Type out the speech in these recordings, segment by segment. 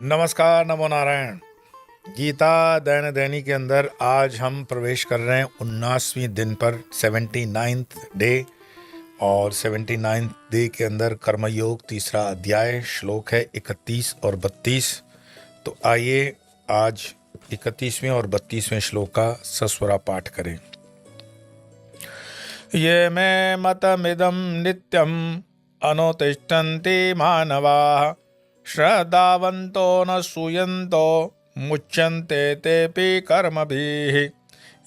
नमस्कार, नमो नारायण। गीता दैनिक दैनिक के अंदर आज हम प्रवेश कर रहे हैं 19वीं दिन पर, 79th डे। और 79th डे के अंदर कर्मयोग तीसरा अध्याय, श्लोक है 31 और 32। तो आइए आज 31वें और 32वें श्लोक का सस्वरा पाठ करें। ये मे मतमिदं नित्यं अनुतिष्ठन्ति मानवाः श्रद्धावन्तो न सूयन्तो मुच्यन्ते तेऽपि कर्मभिः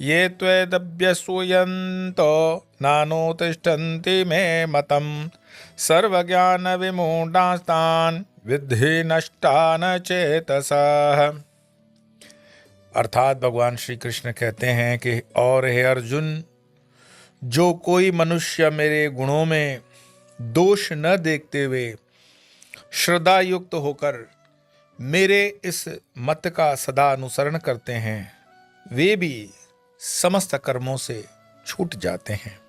ये त्वेदभ्यसूयन्तो नानुतिष्ठन्ति मे मतम् सर्वज्ञानविमूढास्तान् विद्धि नष्टान् चेतसः। अर्थात भगवान श्री कृष्ण कहते हैं कि और हे अर्जुन, जो कोई मनुष्य मेरे गुणों में दोष न देखते हुए श्रद्धा युक्त होकर मेरे इस मत का सदा अनुसरण करते हैं, वे भी समस्त कर्मों से छूट जाते हैं।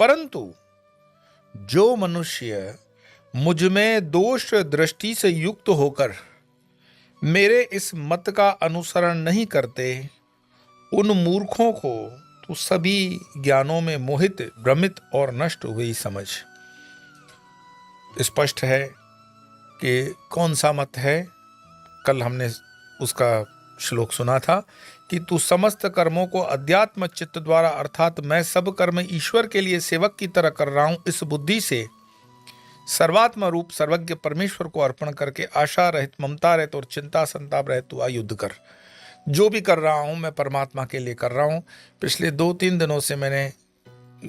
परंतु जो मनुष्य मुझ में दोष दृष्टि से युक्त होकर मेरे इस मत का अनुसरण नहीं करते, उन मूर्खों को तो सभी ज्ञानों में मोहित, भ्रमित और नष्ट हुई समझ। स्पष्ट है कि कौन सा मत है। कल हमने उसका श्लोक सुना था कि तू समस्त कर्मों को अध्यात्म चित्त द्वारा, अर्थात मैं सब कर्म ईश्वर के लिए सेवक की तरह कर रहा हूं, इस बुद्धि से सर्वात्म रूप सर्वज्ञ परमेश्वर को अर्पण करके आशा रहित, ममता रहित और चिंता संताप रहित तू युद्ध कर। जो भी कर रहा हूं मैं परमात्मा के लिए कर रहा हूं। पिछले 2-3 दिनों से मैंने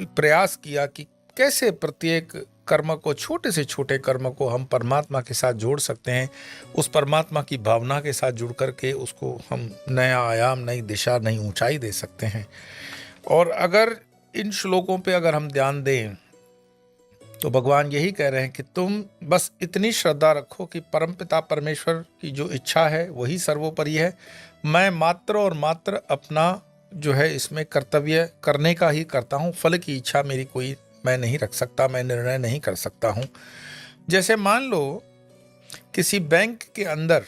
प्रयास किया कि कैसे प्रत्येक कर्म को, छोटे से छोटे कर्म को हम परमात्मा के साथ जोड़ सकते हैं, उस परमात्मा की भावना के साथ जुड़ करके उसको हम नया आयाम, नई दिशा, नई ऊंचाई दे सकते हैं। और अगर इन श्लोकों पे अगर हम ध्यान दें तो भगवान यही कह रहे हैं कि तुम बस इतनी श्रद्धा रखो कि परमपिता परमेश्वर की जो इच्छा है वही सर्वोपरि है। मैं मात्र और मात्र अपना जो है इसमें कर्तव्य करने का ही करता हूँ। फल की इच्छा मेरी कोई मैं नहीं रख सकता, मैं निर्णय नहीं कर सकता हूँ। जैसे मान लो किसी बैंक के अंदर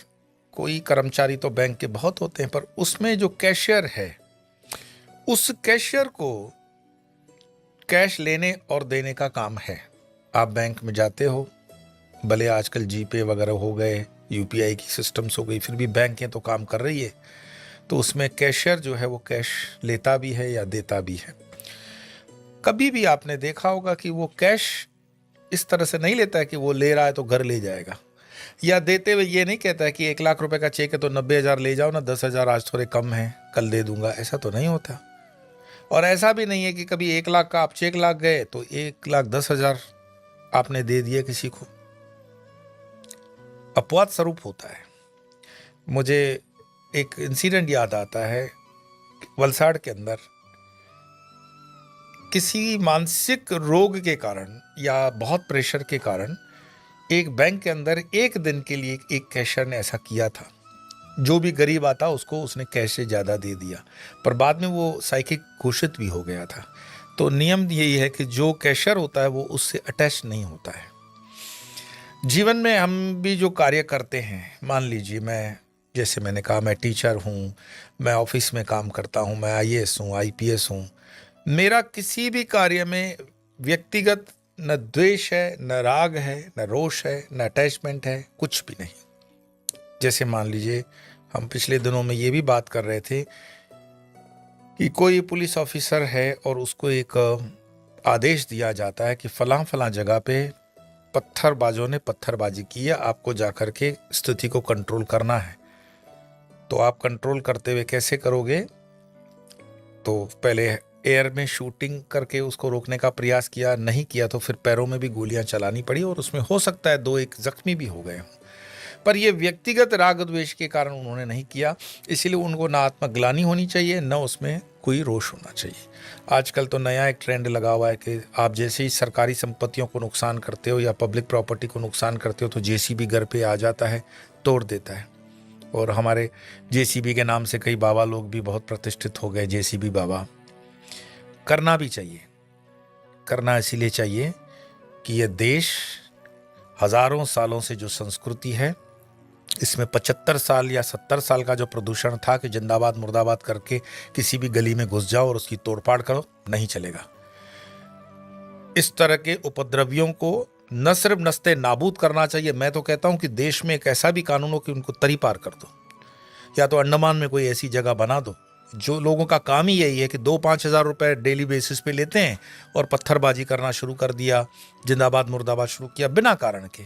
कोई कर्मचारी, तो बैंक के बहुत होते हैं, पर उसमें जो कैशियर है, उस कैशियर को कैश लेने और देने का काम है। आप बैंक में जाते हो, भले आजकल जीपे वगैरह हो गए, यूपीआई की सिस्टम्स हो गई, फिर भी बैंकें तो काम कर रही है। तो उसमें कैशियर जो है वो कैश लेता भी है या देता भी है। कभी भी आपने देखा होगा कि वो कैश इस तरह से नहीं लेता है कि वो ले रहा है तो घर ले जाएगा, या देते हुए ये नहीं कहता है कि 1 लाख रुपए का चेक है तो 90,000 ले जाओ ना, 10,000 आज थोड़े कम हैं, कल दे दूंगा। ऐसा तो नहीं होता। और ऐसा भी नहीं है कि कभी 1 लाख का आप चेक लाख गए तो 1,10,000 आपने दे दिया किसी को। अपवाद स्वरूप होता है। मुझे एक इंसिडेंट याद आता है, वलसाड़ के अंदर किसी मानसिक रोग के कारण या बहुत प्रेशर के कारण एक बैंक के अंदर एक दिन के लिए एक कैशियर ने ऐसा किया था। जो भी गरीब आता उसको उसने कैश से ज़्यादा दे दिया, पर बाद में वो साइकिक घोषित भी हो गया था। तो नियम यही है कि जो कैशियर होता है वो उससे अटैच नहीं होता है। जीवन में हम भी जो कार्य करते हैं, मान लीजिए जैसे मैंने कहा, मैं टीचर हूँ, मैं ऑफिस में काम करता हूँ, मैं आईएएस हूँ, आईपीएस हूँ। मेरा किसी भी कार्य में व्यक्तिगत न द्वेष है, न राग है, न रोष है, न अटैचमेंट है, कुछ भी नहीं। जैसे मान लीजिए हम पिछले दिनों में ये भी बात कर रहे थे कि कोई पुलिस ऑफिसर है और उसको एक आदेश दिया जाता है कि फलां फलां जगह पे पत्थरबाजों ने पत्थरबाजी की है, आपको जाकर के स्थिति को कंट्रोल करना है। तो आप कंट्रोल करते हुए कैसे करोगे? तो पहले एयर में शूटिंग करके उसको रोकने का प्रयास किया, नहीं किया तो फिर पैरों में भी गोलियां चलानी पड़ी और उसमें हो सकता है 2-1 जख्मी भी हो गए हों। पर यह व्यक्तिगत राग द्वेष के कारण उन्होंने नहीं किया, इसीलिए उनको ना आत्मग्लानि होनी चाहिए, न उसमें कोई रोष होना चाहिए। आजकल तो नया एक ट्रेंड लगा हुआ है कि आप जैसे ही सरकारी संपत्तियों को नुकसान करते हो या पब्लिक प्रॉपर्टी को नुकसान करते हो तो जेसीबी घर पे आ जाता है, तोड़ देता है। और हमारे जेसीबी के नाम से कई बाबा लोग भी बहुत प्रतिष्ठित हो गए, जेसीबी बाबा। करना भी चाहिए, करना इसीलिए चाहिए कि यह देश हजारों सालों से जो संस्कृति है इसमें 75 साल या 70 साल का जो प्रदूषण था कि जिंदाबाद मुर्दाबाद करके किसी भी गली में घुस जाओ और उसकी तोड़फाड़ करो, नहीं चलेगा। इस तरह के उपद्रवियों को न सिर्फ नस्ते नाबूद करना चाहिए, मैं तो कहता हूं कि देश में एक ऐसा भी कानून हो कि उनको तरी पार कर दो, या तो अंडमान में कोई ऐसी जगह बना दो जो लोगों का काम ही यही है कि 2-5 हज़ार रुपए डेली बेसिस पे लेते हैं और पत्थरबाजी करना शुरू कर दिया, जिंदाबाद मुर्दाबाद शुरू किया बिना कारण के।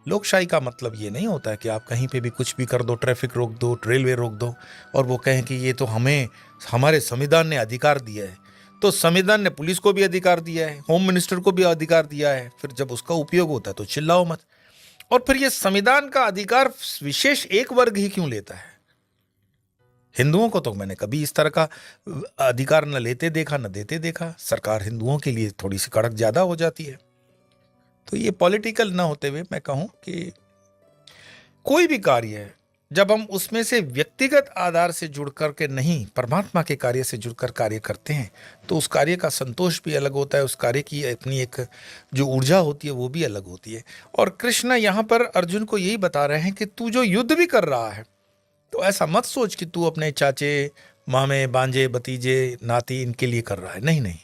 लोकशाही का मतलब ये नहीं होता है कि आप कहीं पे भी कुछ भी कर दो, ट्रैफिक रोक दो, रेलवे रोक दो और वो कहें कि ये तो हमें हमारे संविधान ने अधिकार दिया है। तो संविधान ने पुलिस को भी अधिकार दिया है, होम मिनिस्टर को भी अधिकार दिया है, फिर जब उसका उपयोग होता है तो चिल्लाओ मत। और फिर ये संविधान का अधिकार विशेष एक वर्ग ही क्यों लेता है? हिंदुओं को तो मैंने कभी इस तरह का अधिकार न लेते देखा न देते देखा। सरकार हिंदुओं के लिए थोड़ी सी कड़क ज्यादा हो जाती है। तो ये पॉलिटिकल ना होते हुए मैं कहूं कि कोई भी कार्य है, जब हम उसमें से व्यक्तिगत आधार से जुड़ करके नहीं, परमात्मा के कार्य से जुड़कर कार्य करते हैं, तो उस कार्य का संतोष भी अलग होता है, उस कार्य की अपनी एक जो ऊर्जा होती है वो भी अलग होती है। और कृष्ण यहाँ पर अर्जुन को यही बता रहे हैं कि तू जो युद्ध भी कर रहा है, तो ऐसा मत सोच कि तू अपने चाचे, मामे, बांजे, भतीजे, नाती इनके लिए कर रहा है। नहीं नहीं,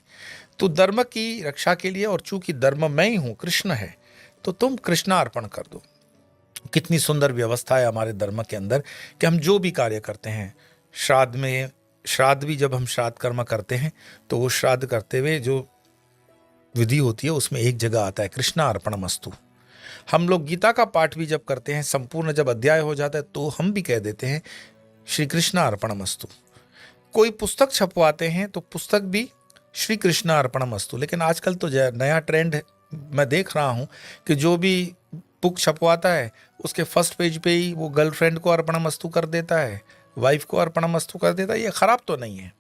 तू धर्म की रक्षा के लिए, और चूंकि धर्म मैं ही हूं, कृष्ण है, तो तुम कृष्णार्पण कर दो। कितनी सुंदर व्यवस्था है हमारे धर्म के अंदर कि हम जो भी कार्य करते हैं, श्राद्ध भी जब हम श्राद्ध कर्म करते हैं तो वो श्राद्ध करते हुए जो विधि होती है उसमें एक जगह आता है कृष्णार्पणमस्तु। हम लोग गीता का पाठ भी जब करते हैं, संपूर्ण जब अध्याय हो जाता है तो हम भी कह देते हैं श्री कृष्णार्पणमस्तु। कोई पुस्तक छपवाते हैं तो पुस्तक भी श्री कृष्णार्पणमस्तु। लेकिन आजकल तो नया ट्रेंड मैं देख रहा हूं कि जो भी बुक छपवाता है उसके फर्स्ट पेज पे ही वो गर्लफ्रेंड को अर्पणमस्तु कर देता है, वाइफ को अर्पणमस्तु कर देता है। ये खराब तो नहीं है,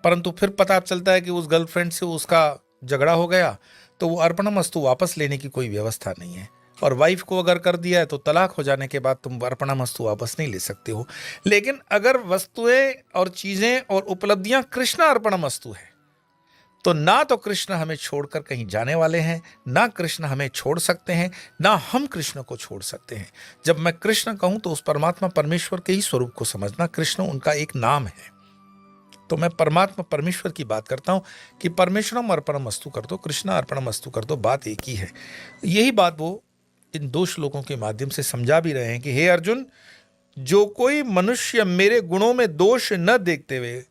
परंतु फिर पता चलता है कि उस गर्लफ्रेंड से उसका झगड़ा हो गया तो वो अर्पणमस्तु वापस लेने की कोई व्यवस्था नहीं है। और वाइफ को अगर कर दिया है तो तलाक हो जाने के बाद तुम अर्पणमस्तु वापस नहीं ले सकते हो। लेकिन अगर वस्तुएं और चीजें और उपलब्धियां कृष्ण अर्पणमस्तु है, तो ना तो कृष्ण हमें छोड़कर कहीं जाने वाले हैं, ना कृष्ण हमें छोड़ सकते हैं, ना हम कृष्ण को छोड़ सकते हैं। जब मैं कृष्ण कहूं तो उस परमात्मा परमेश्वर के ही स्वरूप को समझना। कृष्ण उनका एक नाम है। तो मैं परमात्मा परमेश्वर की बात करता हूं कि परमेश्वरम अर्पणमस्तु कर दो, कृष्ण अर्पणमस्तु कर दो, बात एक ही है। यही बात वो इन 2 श्लोकों के माध्यम से समझा भी रहे हैं कि हे अर्जुन, जो कोई मनुष्य मेरे गुणों में दोष न देखते हुए,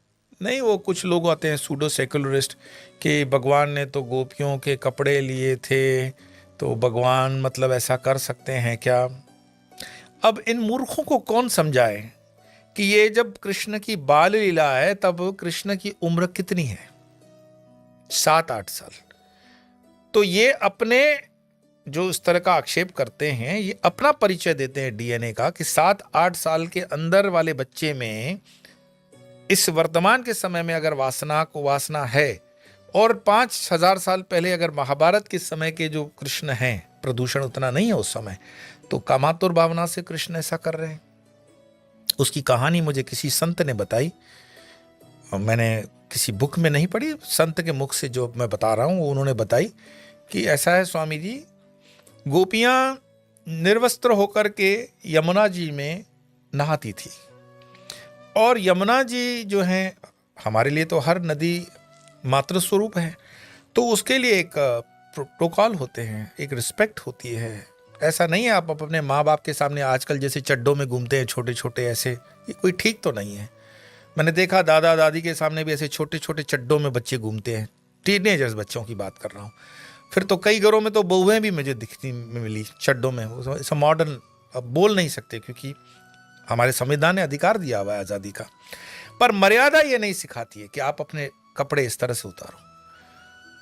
नहीं वो कुछ लोग आते हैं सूडो सेकुलरिस्ट कि भगवान ने तो गोपियों के कपड़े लिए थे तो भगवान मतलब ऐसा कर सकते हैं क्या? अब इन मूर्खों को कौन समझाए कि ये जब कृष्ण की बाल लीला है तब कृष्ण की उम्र कितनी है? 7-8 साल। तो ये अपने जो इस तरह का आक्षेप करते हैं, ये अपना परिचय देते हैं डीएनए का कि 7-8 साल के अंदर वाले बच्चे में इस वर्तमान के समय में अगर वासना है, और 5000 साल पहले अगर महाभारत के समय के जो कृष्ण हैं, प्रदूषण उतना नहीं है उस समय, तो कामातुर भावना से कृष्ण ऐसा कर रहे हैं। उसकी कहानी मुझे किसी संत ने बताई, मैंने किसी बुक में नहीं पढ़ी, संत के मुख से जो मैं बता रहा हूं वो उन्होंने बताई कि ऐसा है स्वामी जी, गोपियां निर्वस्त्र होकर के यमुना जी में नहाती थी। और यमुना जी जो हैं, हमारे लिए तो हर नदी मातृ स्वरूप है, तो उसके लिए एक प्रोटोकॉल होते हैं, एक रिस्पेक्ट होती है। ऐसा नहीं है आप अपने माँ बाप के सामने आजकल जैसे चड्डों में घूमते हैं छोटे छोटे, ऐसे ये कोई ठीक तो नहीं है। मैंने देखा दादा दादी के सामने भी ऐसे छोटे छोटे चड्डों में बच्चे घूमते हैं, टीनेजर्स बच्चों की बात कर रहा हूँ। फिर तो कई घरों में तो बहुएं भी मुझे दिखती मिली चड्डों में। ऐसा मॉडर्न अब बोल नहीं सकते क्योंकि हमारे संविधान ने अधिकार दिया हुआ है आज़ादी का, पर मर्यादा ये नहीं सिखाती है कि आप अपने कपड़े इस तरह से उतारो।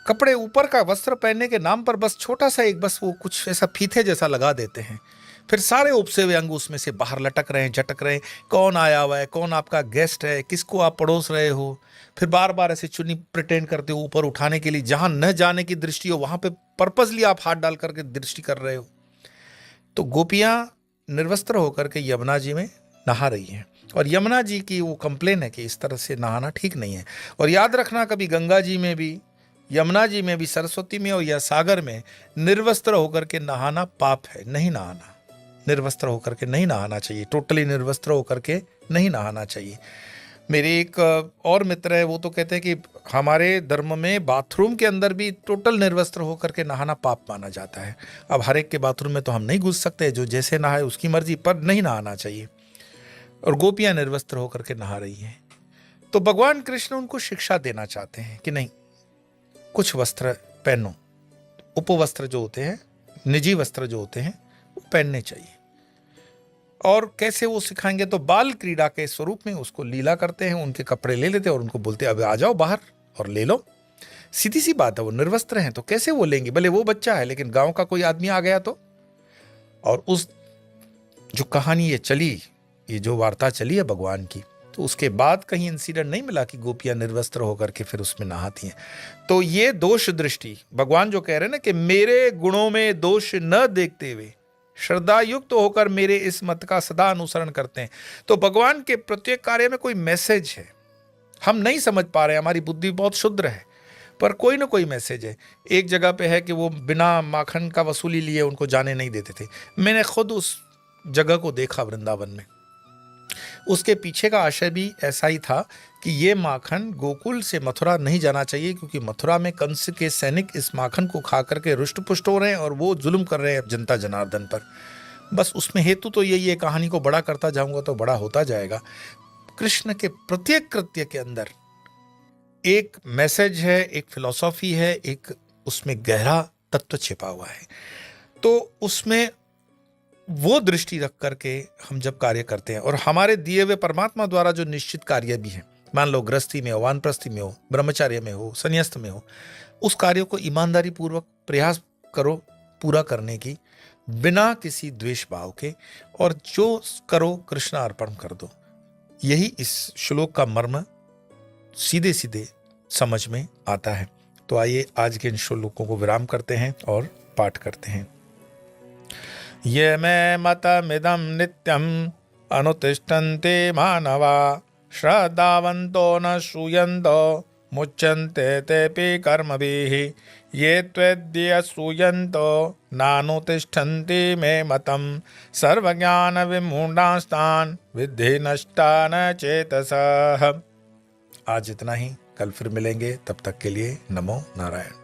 कपड़े ऊपर का वस्त्र पहनने के नाम पर बस छोटा सा एक बस वो कुछ ऐसा फीते जैसा लगा देते हैं, फिर सारे उपसे हुए अंग उसमें से बाहर लटक रहे हैं, झटक रहे हैं। कौन आया हुआ है, कौन आपका गेस्ट है, किसको आप पड़ोस रहे हो। फिर बार बार ऐसे चुन्नी प्रिटेंड करते हो ऊपर उठाने के लिए, जहां न जाने की दृष्टि हो वहां पे पर्पसली आप हाथ डाल करके दृष्टि कर रहे हो। तो गोपियां निर्वस्त्र होकर के यमुना जी में नहा रही हैं, और यमुना जी की वो कंप्लेन है कि इस तरह से नहाना ठीक नहीं है। और याद रखना, कभी गंगा जी में भी, यमुना जी में भी, सरस्वती में और या सागर में निर्वस्त्र होकर के नहाना पाप है, नहीं नहाना। निर्वस्त्र होकर के नहीं नहाना चाहिए, टोटली निर्वस्त्र होकर के नहीं नहाना चाहिए। मेरे एक और मित्र है, वो तो कहते हैं कि हमारे धर्म में बाथरूम के अंदर भी टोटल निर्वस्त्र होकर के नहाना पाप माना जाता है। अब हर एक के बाथरूम में तो हम नहीं घुस सकते, जो जैसे नहाए उसकी मर्जी, पर नहीं नहाना चाहिए। और गोपियां निर्वस्त्र होकर के नहा रही हैं, तो भगवान कृष्ण उनको शिक्षा देना चाहते हैं कि नहीं, कुछ वस्त्र पहनो, उपवस्त्र जो होते हैं, निजी वस्त्र जो होते हैं, वो पहनने चाहिए। और कैसे वो सिखाएंगे, तो बाल क्रीड़ा के स्वरूप में उसको लीला करते हैं, उनके कपड़े ले लेते हैं और उनको बोलते हैं अब आ जाओ बाहर और ले लो। सीधी सी बात है, वो निर्वस्त्र हैं तो कैसे वो लेंगे, भले वो बच्चा है, लेकिन गांव का कोई आदमी आ गया तो। और उस जो कहानी ये चली, ये जो वार्ता चली है भगवान की, तो उसके बाद कहीं इंसिडेंट नहीं मिला कि गोपियां निर्वस्त्र होकर के फिर उसमें नहाती हैं। तो ये दोष दृष्टि भगवान जो कह रहे हैं ना कि मेरे गुणों में दोष न देखते हुए श्रद्धा युक्त होकर मेरे इस मत का सदा अनुसरण करते हैं। तो भगवान के प्रत्येक कार्य में कोई मैसेज है, हम नहीं समझ पा रहे हैं, हमारी बुद्धि बहुत शुद्र है, पर कोई ना कोई मैसेज है। एक जगह पे है कि वो बिना माखन का वसूली लिए उनको जाने नहीं देते थे। मैंने खुद उस जगह को देखा वृंदावन में। उसके पीछे का आशय भी ऐसा ही था कि ये माखन गोकुल से मथुरा नहीं जाना चाहिए, क्योंकि मथुरा में कंस के सैनिक इस माखन को खा करके रुष्ट पुष्ट हो रहे हैं और वो जुल्म कर रहे हैं जनता जनार्दन पर। बस उसमें हेतु तो यही है, कहानी को बड़ा करता जाऊंगा तो बड़ा होता जाएगा। कृष्ण के प्रत्येक कृत्य के अंदर एक मैसेज है, एक फिलॉसफी है, एक उसमें गहरा तत्व छिपा हुआ है। तो उसमें वो दृष्टि रख करके हम जब कार्य करते हैं, और हमारे दिए हुए परमात्मा द्वारा जो निश्चित कार्य भी हैं, मान लो गृहस्थी में हो, वानप्रस्थी में हो, ब्रह्मचार्य में हो, संन्यास्त में हो, उस कार्यों को ईमानदारी पूर्वक प्रयास करो पूरा करने की, बिना किसी द्वेष भाव के, और जो करो कृष्ण अर्पण कर दो। यही इस श्लोक का मर्म सीधे सीधे समझ में आता है। तो आइए आज के इन श्लोकों को विराम करते हैं और पाठ करते हैं। ये मे मतमिदं नित्यं अनुतिष्ठन्ते मानवा श्रद्धावन्तो न श्रूयन्तो मुच्यन्ते तेऽपि कर्मभिः ये त्वेद्य श्रूयन्तो नानुतिष्ठन्ति मे मतं सर्वज्ञानविमूढांस्तान् विद्धि नष्टान् चेतसः। आज इतना ही, कल फिर मिलेंगे, तब तक के लिए नमो नारायण।